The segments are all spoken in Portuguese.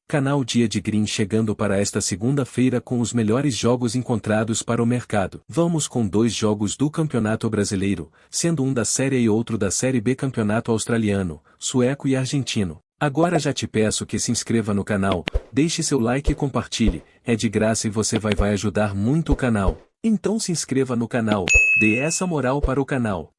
Canal Dia de Green chegando para esta segunda-feira com os melhores jogos encontrados para o mercado. Vamos com 2 jogos do Campeonato Brasileiro, sendo um da Série A e outro da Série B Campeonato Australiano, Sueco e Argentino. Agora já te peço que se inscreva no canal, deixe seu like e compartilhe, é de graça e você vai ajudar muito o canal. Então se inscreva no canal, dê essa moral para o canal.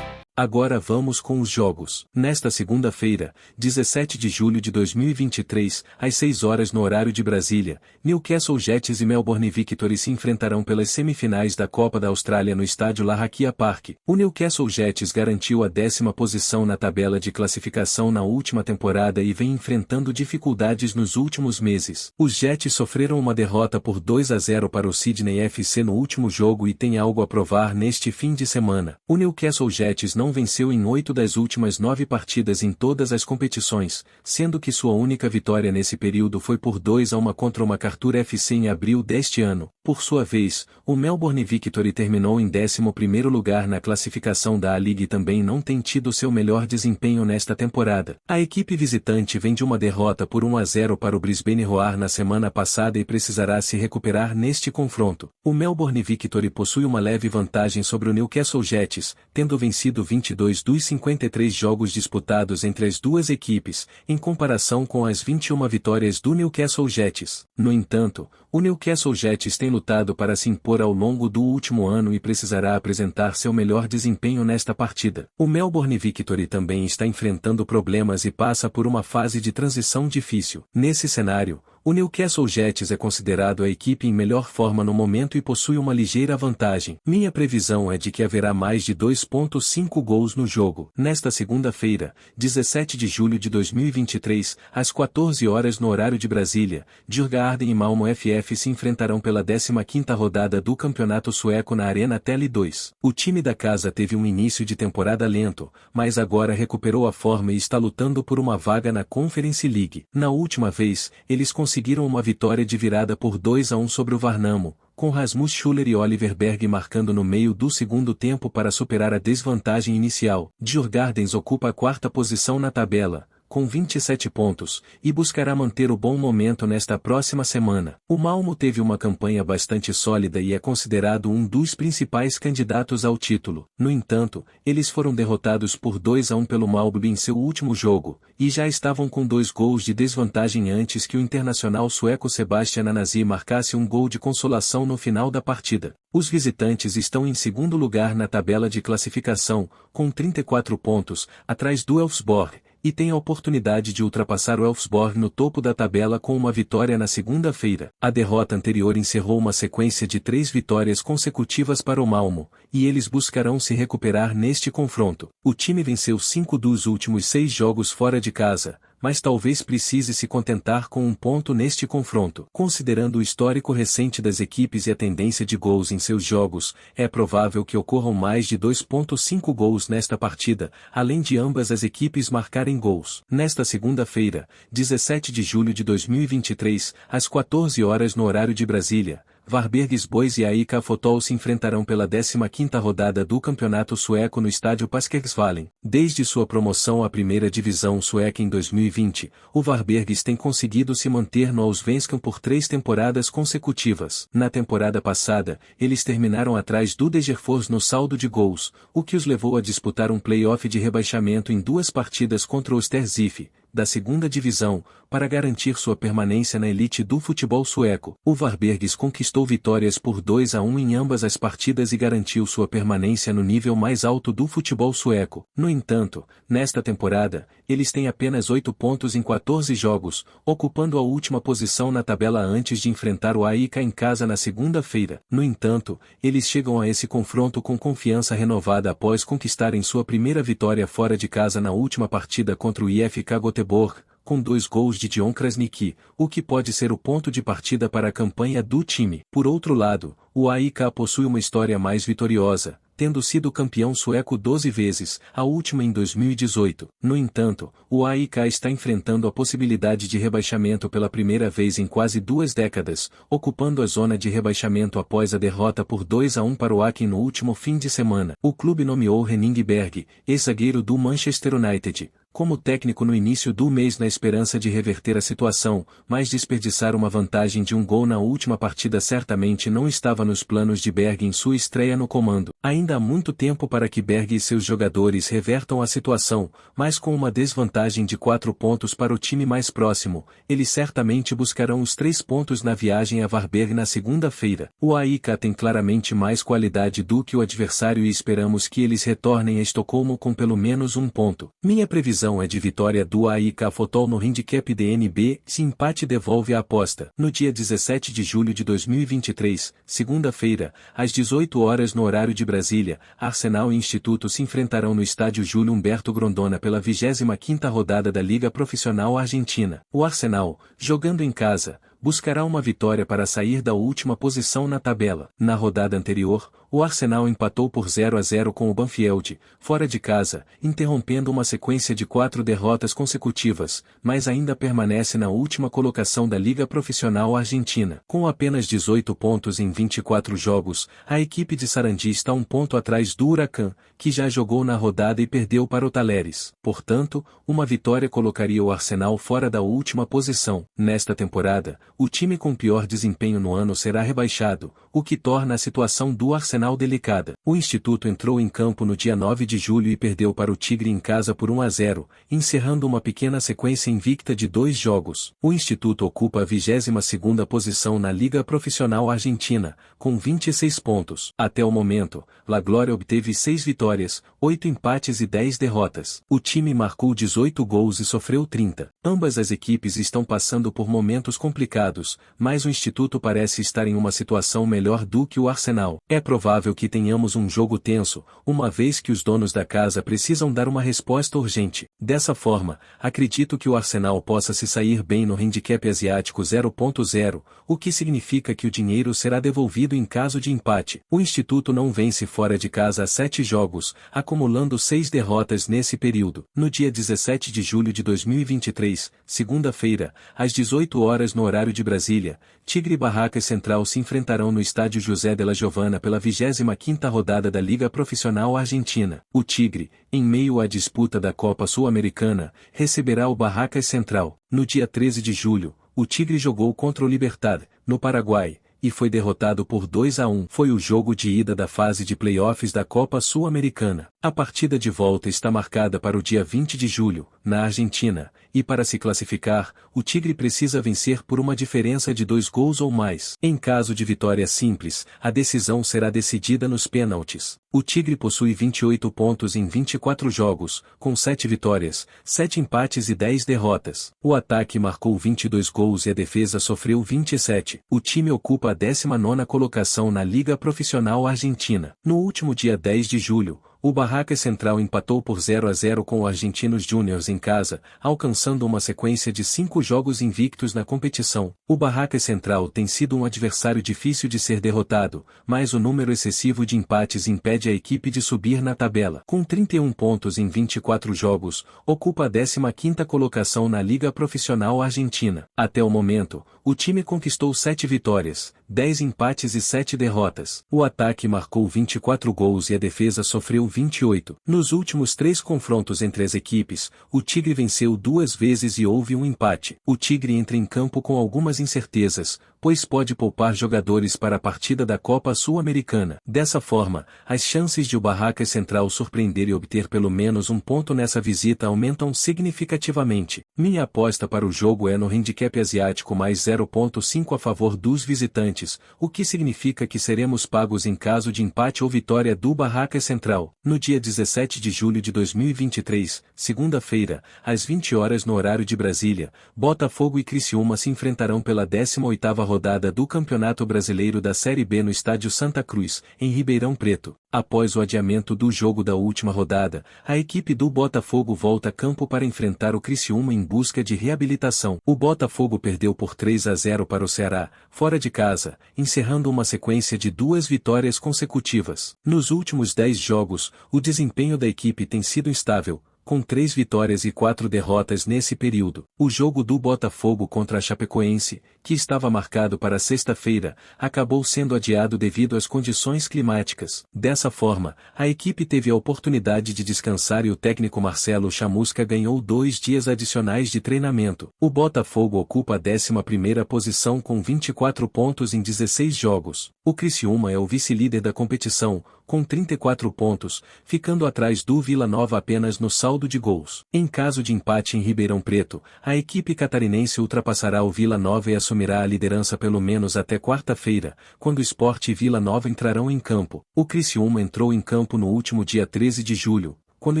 Agora vamos com os jogos. Nesta segunda-feira, 17 de julho de 2023, às 6 horas no horário de Brasília, Newcastle Jets e Melbourne Victory se enfrentarão pelas semifinais da Copa da Austrália no estádio Larrakia Park. O Newcastle Jets garantiu a 10ª posição na tabela de classificação na última temporada e vem enfrentando dificuldades nos últimos meses. Os Jets sofreram uma derrota por 2-0 para o Sydney FC no último jogo e têm algo a provar neste fim de semana. O Newcastle Jets não venceu em 8 das últimas 9 partidas em todas as competições, sendo que sua única vitória nesse período foi por 2-1 contra o MacArthur FC em abril deste ano. Por sua vez, o Melbourne Victory terminou em 11º lugar na classificação da A-League e também não tem tido seu melhor desempenho nesta temporada. A equipe visitante vem de uma derrota por 1-0 para o Brisbane Roar na semana passada e precisará se recuperar neste confronto. O Melbourne Victory possui uma leve vantagem sobre o Newcastle Jets, tendo vencido 22 dos 53 jogos disputados entre as duas equipes, em comparação com as 21 vitórias do Newcastle Jets. No entanto, o Newcastle Jets tem lutado para se impor ao longo do último ano e precisará apresentar seu melhor desempenho nesta partida. O Melbourne Victory também está enfrentando problemas e passa por uma fase de transição difícil. Nesse cenário, o Newcastle Jets é considerado a equipe em melhor forma no momento e possui uma ligeira vantagem. Minha previsão é de que haverá mais de 2,5 gols no jogo. Nesta segunda-feira, 17 de julho de 2023, às 14 horas no horário de Brasília, Djurgården e Malmö FF se enfrentarão pela 15ª rodada do Campeonato Sueco na Arena Tele2. O time da casa teve um início de temporada lento, mas agora recuperou a forma e está lutando por uma vaga na Conference League. Na última vez, eles conseguiram uma vitória de virada por 2-1 sobre o Värnamo, com Rasmus Schuller e Oliver Berg marcando no meio do segundo tempo para superar a desvantagem inicial. Djurgården ocupa a 4ª posição na tabela, com 27 pontos, e buscará manter o bom momento nesta próxima semana. O Malmö teve uma campanha bastante sólida e é considerado um dos principais candidatos ao título. No entanto, eles foram derrotados por 2-1 pelo Malmö em seu último jogo, e já estavam com 2 gols de desvantagem antes que o internacional sueco Sebastian Anasi marcasse um gol de consolação no final da partida. Os visitantes estão em segundo lugar na tabela de classificação, com 34 pontos, atrás do Elfsborg, e tem a oportunidade de ultrapassar o Elfsborg no topo da tabela com uma vitória na segunda-feira. A derrota anterior encerrou uma sequência de 3 vitórias consecutivas para o Malmö, e eles buscarão se recuperar neste confronto. O time venceu 5 dos últimos 6 jogos fora de casa, mas talvez precise se contentar com um ponto neste confronto. Considerando o histórico recente das equipes e a tendência de gols em seus jogos, é provável que ocorram mais de 2,5 gols nesta partida, além de ambas as equipes marcarem gols. Nesta segunda-feira, 17 de julho de 2023, às 14 horas no horário de Brasília, Varbergs Boys e AIK Fotboll se enfrentarão pela 15ª rodada do Campeonato Sueco no estádio Paskersvallen. Desde sua promoção à primeira divisão sueca em 2020, o Varbergs tem conseguido se manter no Allsvenskan por 3 temporadas consecutivas. Na temporada passada, eles terminaram atrás do Degerfors no saldo de gols, o que os levou a disputar um play-off de rebaixamento em 2 partidas contra o Östersund, da segunda divisão, para garantir sua permanência na elite do futebol sueco. O Varbergs conquistou vitórias por 2-1 em ambas as partidas e garantiu sua permanência no nível mais alto do futebol sueco. No entanto, nesta temporada, eles têm apenas 8 pontos em 14 jogos, ocupando a última posição na tabela antes de enfrentar o AIK em casa na segunda-feira. No entanto, eles chegam a esse confronto com confiança renovada após conquistarem sua primeira vitória fora de casa na última partida contra o IFK Göteborg, com 2 gols de Dion Krasniqi, o que pode ser o ponto de partida para a campanha do time. Por outro lado, o AIK possui uma história mais vitoriosa, tendo sido campeão sueco 12 vezes, a última em 2018. No entanto, o AIK está enfrentando a possibilidade de rebaixamento pela primeira vez em quase 2 décadas, ocupando a zona de rebaixamento após a derrota por 2-1 para o Aken no último fim de semana. O clube nomeou Henning Berg, ex-zagueiro do Manchester United, como técnico no início do mês na esperança de reverter a situação, mas desperdiçar uma vantagem de um gol na última partida certamente não estava nos planos de Berg em sua estreia no comando. Ainda há muito tempo para que Berg e seus jogadores revertam a situação, mas com uma desvantagem de 4 pontos para o time mais próximo, eles certamente buscarão os 3 pontos na viagem a Varberg na segunda-feira. O AIK tem claramente mais qualidade do que o adversário e esperamos que eles retornem a Estocolmo com pelo menos um ponto. Minha previsão é de vitória do AIK Fotol no handicap DNB, se empate devolve a aposta. No dia 17 de julho de 2023, segunda-feira, às 18 horas no horário de Brasília, Arsenal e Instituto se enfrentarão no estádio Júlio Humberto Grondona pela 25ª rodada da Liga Profissional Argentina. O Arsenal, jogando em casa, buscará uma vitória para sair da última posição na tabela. Na rodada anterior, o Arsenal empatou por 0-0 com o Banfield, fora de casa, interrompendo uma sequência de 4 derrotas consecutivas, mas ainda permanece na última colocação da Liga Profissional Argentina. Com apenas 18 pontos em 24 jogos, a equipe de Sarandi está um ponto atrás do Huracan, que já jogou na rodada e perdeu para o Talleres. Portanto, uma vitória colocaria o Arsenal fora da última posição. Nesta temporada, o time com pior desempenho no ano será rebaixado, o que torna a situação do Arsenal delicada. O Instituto entrou em campo no dia 9 de julho e perdeu para o Tigre em casa por 1-0, encerrando uma pequena sequência invicta de 2 jogos. O Instituto ocupa a 22ª posição na Liga Profissional Argentina, com 26 pontos. Até o momento, La Glória obteve 6 vitórias, 8 empates e 10 derrotas. O time marcou 18 gols e sofreu 30. Ambas as equipes estão passando por momentos complicados, mas o Instituto parece estar em uma situação melhor do que o Arsenal. É provável que tenhamos um jogo tenso, uma vez que os donos da casa precisam dar uma resposta urgente. Dessa forma, acredito que o Arsenal possa se sair bem no handicap asiático 0.0, o que significa que o dinheiro será devolvido em caso de empate. O Instituto não vence fora de casa há 7 jogos, acumulando 6 derrotas nesse período. No dia 17 de julho de 2023, segunda-feira, às 18 horas no horário de Brasília, Tigre e Barracas Central se enfrentarão no estádio José de la Giovana pela 25ª rodada da Liga Profissional Argentina. O Tigre, em meio à disputa da Copa Sul-Americana, receberá o Barracas Central. No dia 13 de julho, o Tigre jogou contra o Libertad, no Paraguai, e foi derrotado por 2-1. Foi o jogo de ida da fase de playoffs da Copa Sul-Americana. A partida de volta está marcada para o dia 20 de julho, na Argentina, e para se classificar, o Tigre precisa vencer por uma diferença de 2 gols ou mais. Em caso de vitória simples, a decisão será decidida nos pênaltis. O Tigre possui 28 pontos em 24 jogos, com 7 vitórias, 7 empates e 10 derrotas. O ataque marcou 22 gols e a defesa sofreu 27. O time ocupa a 19ª colocação na Liga Profissional Argentina. No último dia 10 de julho, o Barracas Central empatou por 0-0 com o Argentinos Júniors em casa, alcançando uma sequência de 5 jogos invictos na competição. O Barracas Central tem sido um adversário difícil de ser derrotado, mas o número excessivo de empates impede a equipe de subir na tabela. Com 31 pontos em 24 jogos, ocupa a 15ª colocação na Liga Profissional Argentina. Até o momento, o time conquistou 7 vitórias, 10 empates e 7 derrotas. O ataque marcou 24 gols e a defesa sofreu 28. Nos últimos 3 confrontos entre as equipes, o Tigre venceu 2 vezes e houve um empate. O Tigre entra em campo com algumas incertezas, pois pode poupar jogadores para a partida da Copa Sul-Americana. Dessa forma, as chances de o Barracas Central surpreender e obter pelo menos um ponto nessa visita aumentam significativamente. Minha aposta para o jogo é no handicap asiático mais 0.5 a favor dos visitantes, o que significa que seremos pagos em caso de empate ou vitória do Barracas Central. No dia 17 de julho de 2023, segunda-feira, às 20 horas no horário de Brasília, Botafogo e Criciúma se enfrentarão pela 18ª rodada do Campeonato Brasileiro da Série B no Estádio Santa Cruz, em Ribeirão Preto. Após o adiamento do jogo da última rodada, a equipe do Botafogo volta a campo para enfrentar o Criciúma em busca de reabilitação. O Botafogo perdeu por 3-0 para o Ceará, fora de casa, encerrando uma sequência de 2 vitórias consecutivas. Nos últimos 10 jogos, o desempenho da equipe tem sido instável, com 3 vitórias e 4 derrotas nesse período. O jogo do Botafogo contra a Chapecoense, que estava marcado para sexta-feira, acabou sendo adiado devido às condições climáticas. Dessa forma, a equipe teve a oportunidade de descansar e o técnico Marcelo Chamusca ganhou 2 dias adicionais de treinamento. O Botafogo ocupa a 11ª posição com 24 pontos em 16 jogos. O Criciúma é o vice-líder da competição, com 34 pontos, ficando atrás do Vila Nova apenas no saldo de gols. Em caso de empate em Ribeirão Preto, a equipe catarinense ultrapassará o Vila Nova e assumirá a liderança pelo menos até quarta-feira, quando o Sport e Vila Nova entrarão em campo. O Criciúma entrou em campo no último dia 13 de julho, quando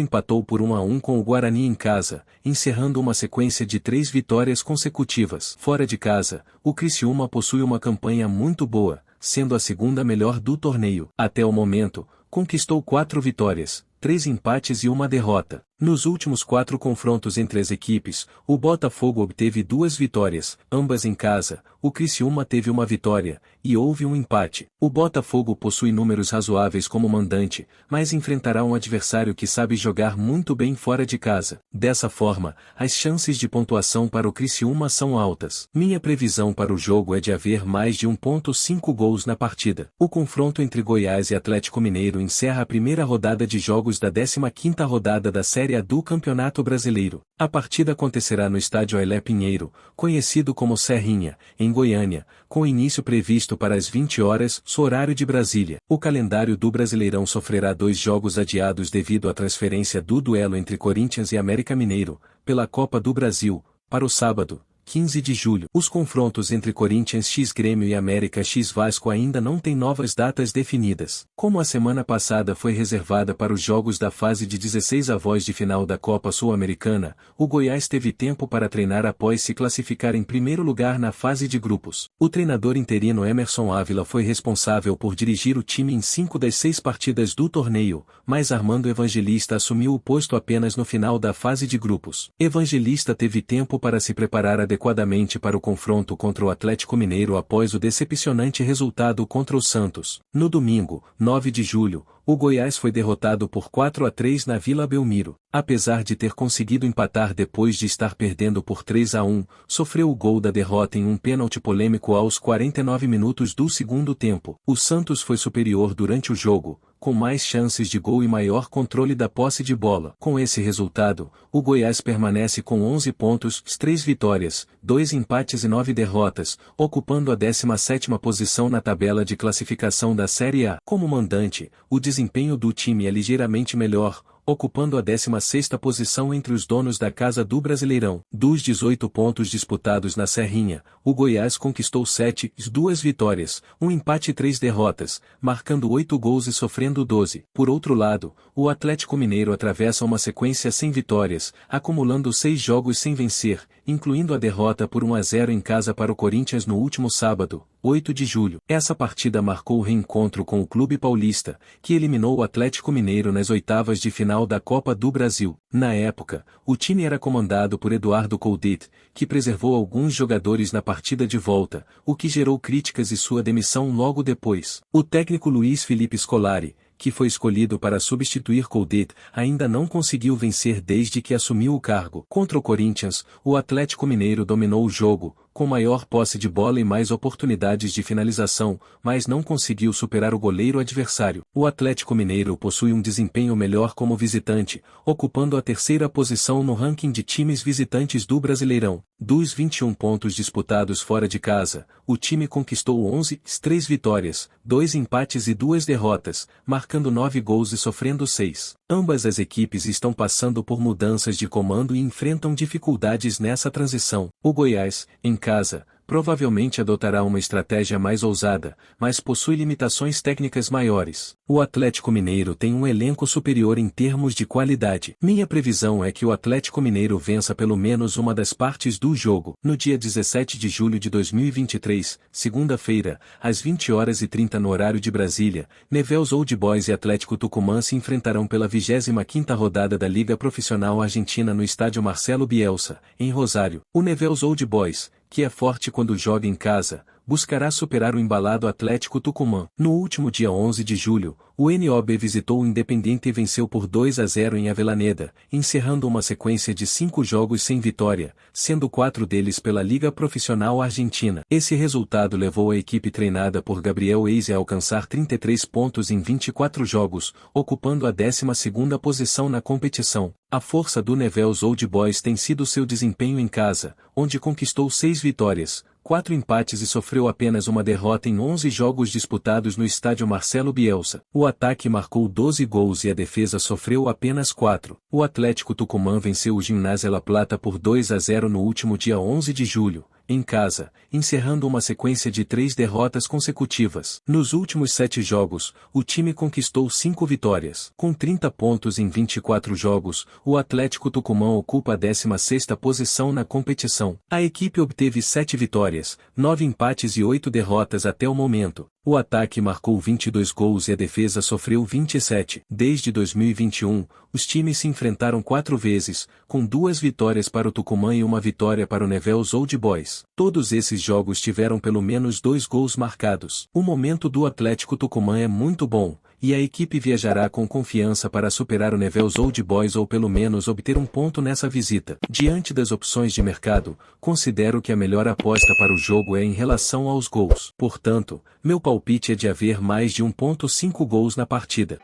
empatou por 1-1 com o Guarani em casa, encerrando uma sequência de 3 vitórias consecutivas. Fora de casa, o Criciúma possui uma campanha muito boa, sendo a segunda melhor do torneio. Até o momento, conquistou 4 vitórias, 3 empates e 1 derrota. Nos últimos 4 confrontos entre as equipes, o Botafogo obteve 2 vitórias, ambas em casa, o Criciúma teve 1 vitória, e houve um empate. O Botafogo possui números razoáveis como mandante, mas enfrentará um adversário que sabe jogar muito bem fora de casa. Dessa forma, as chances de pontuação para o Criciúma são altas. Minha previsão para o jogo é de haver mais de 1,5 gols na partida. O confronto entre Goiás e Atlético Mineiro encerra a primeira rodada de jogos da 15ª rodada da Série A do Campeonato Brasileiro. A partida acontecerá no estádio Ailé Pinheiro, conhecido como Serrinha, em Goiânia, com início previsto para as 20 horas, horário de Brasília. O calendário do Brasileirão sofrerá 2 jogos adiados devido à transferência do duelo entre Corinthians e América Mineiro, pela Copa do Brasil, para o sábado, 15 de julho. Os confrontos entre Corinthians x Grêmio e América x Vasco ainda não têm novas datas definidas. Como a semana passada foi reservada para os jogos da fase de 16avós de final da Copa Sul-Americana, o Goiás teve tempo para treinar após se classificar em primeiro lugar na fase de grupos. O treinador interino Emerson Ávila foi responsável por dirigir o time em 5 das 6 partidas do torneio, mas Armando Evangelista assumiu o posto apenas no final da fase de grupos. Evangelista teve tempo para se preparar adequadamente para o confronto contra o Atlético Mineiro após o decepcionante resultado contra o Santos. No domingo, 9 de julho, o Goiás foi derrotado por 4-3 na Vila Belmiro. Apesar de ter conseguido empatar depois de estar perdendo por 3-1, sofreu o gol da derrota em um pênalti polêmico aos 49 minutos do segundo tempo. O Santos foi superior durante o jogo, com mais chances de gol e maior controle da posse de bola. Com esse resultado, o Goiás permanece com 11 pontos, 3 vitórias, 2 empates e 9 derrotas, ocupando a 17ª posição na tabela de classificação da Série A. Como mandante, o desempenho do time é ligeiramente melhor, ocupando a 16ª posição entre os donos da casa do Brasileirão. Dos 18 pontos disputados na Serrinha, o Goiás conquistou 7, 2 vitórias, 1 empate e 3 derrotas, marcando 8 gols e sofrendo 12. Por outro lado, o Atlético Mineiro atravessa uma sequência sem vitórias, acumulando 6 jogos sem vencer, incluindo a derrota por 1-0 em casa para o Corinthians no último sábado, 8 de julho. Essa partida marcou o reencontro com o clube paulista, que eliminou o Atlético Mineiro nas oitavas de final da Copa do Brasil. Na época, o time era comandado por Eduardo Coudet, que preservou alguns jogadores na partida de volta, o que gerou críticas e sua demissão logo depois. O técnico Luiz Felipe Scolari, que foi escolhido para substituir Coudet, ainda não conseguiu vencer desde que assumiu o cargo. Contra o Corinthians, o Atlético Mineiro dominou o jogo, com maior posse de bola e mais oportunidades de finalização, mas não conseguiu superar o goleiro adversário. O Atlético Mineiro possui um desempenho melhor como visitante, ocupando a 3ª posição no ranking de times visitantes do Brasileirão. Dos 21 pontos disputados fora de casa, o time conquistou 11, 3 vitórias, 2 empates e 2 derrotas, marcando 9 gols e sofrendo 6. Ambas as equipes estão passando por mudanças de comando e enfrentam dificuldades nessa transição. O Goiás, em casa, provavelmente adotará uma estratégia mais ousada, mas possui limitações técnicas maiores. O Atlético Mineiro tem um elenco superior em termos de qualidade. Minha previsão é que o Atlético Mineiro vença pelo menos uma das partes do jogo. No dia 17 de julho de 2023, segunda-feira, às 20h30 no horário de Brasília, Newell's Old Boys e Atlético Tucumã se enfrentarão pela 25ª rodada da Liga Profissional Argentina no estádio Marcelo Bielsa, em Rosário. O Newell's Old Boys, que é forte quando joga em casa, buscará superar o embalado Atlético Tucumã. No último dia 11 de julho, o NOB visitou o Independiente e venceu por 2-0 em Avellaneda, encerrando uma sequência de 5 jogos sem vitória, sendo 4 deles pela Liga Profissional Argentina. Esse resultado levou a equipe treinada por Gabriel Eise a alcançar 33 pontos em 24 jogos, ocupando a 12ª posição na competição. A força do Newell's Old Boys tem sido seu desempenho em casa, onde conquistou 6 vitórias, 4 empates e sofreu apenas uma derrota em 11 jogos disputados no estádio Marcelo Bielsa. O ataque marcou 12 gols e a defesa sofreu apenas 4. O Atlético Tucumã venceu o Gimnasia La Plata por 2-0 no último dia 11 de julho, em casa, encerrando uma sequência de 3 derrotas consecutivas. Nos últimos 7 jogos, o time conquistou 5 vitórias. Com 30 pontos em 24 jogos, o Atlético Tucumã ocupa a 16ª posição na competição. A equipe obteve 7 vitórias, 9 empates e 8 derrotas até o momento. O ataque marcou 22 gols e a defesa sofreu 27. Desde 2021, os times se enfrentaram 4 vezes, com 2 vitórias para o Tucumã e uma vitória para o Newell's Old Boys. Todos esses jogos tiveram pelo menos 2 gols marcados. O momento do Atlético Tucumã é muito bom, e a equipe viajará com confiança para superar o Newell's Old Boys ou pelo menos obter um ponto nessa visita. Diante das opções de mercado, considero que a melhor aposta para o jogo é em relação aos gols. Portanto, meu palpite é de haver mais de 1,5 gols na partida.